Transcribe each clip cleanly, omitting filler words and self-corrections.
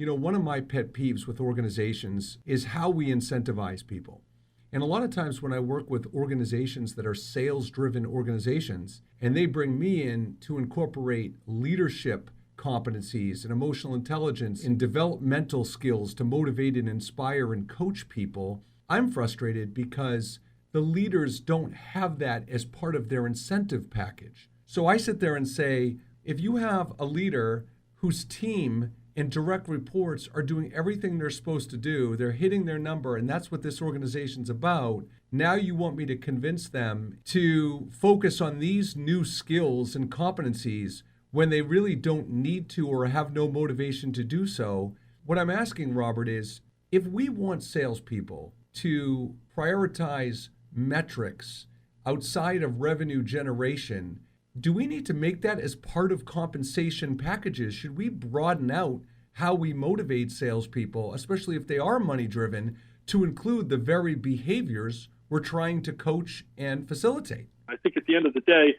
One of my pet peeves with organizations is how we incentivize people. And a lot of times when I work with organizations that are sales-driven organizations, and they bring me in to incorporate leadership competencies and emotional intelligence and developmental skills to motivate and inspire and coach people, I'm frustrated because the leaders don't have that as part of their incentive package. So I sit there and say, if you have a leader whose team and direct reports are doing everything they're supposed to do, they're hitting their number, and that's what this organization's about, now you want me to convince them to focus on these new skills and competencies when they really don't need to or have no motivation to do so. What I'm asking, Robert, is if we want salespeople to prioritize metrics outside of revenue generation, do we need to make that as part of compensation packages? Should we broaden out how we motivate salespeople, especially if they are money driven, to include the very behaviors we're trying to coach and facilitate? I think at the end of the day,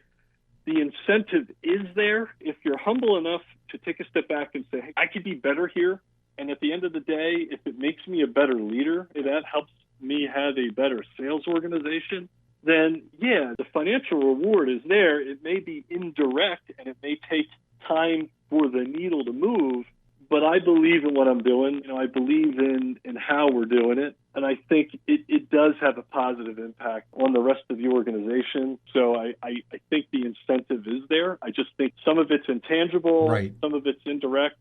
the incentive is there if you're humble enough to take a step back and say, hey, I could be better here. And at the end of the day, if it makes me a better leader, if that helps me have a better sales organization, then yeah, the financial reward is there. It may be indirect and it may take time for the needle to move, but I believe in what I'm doing. I believe in how we're doing it. And I think it does have a positive impact on the rest of the organization. So I think the incentive is there. I just think some of it's intangible, right. Some of it's indirect,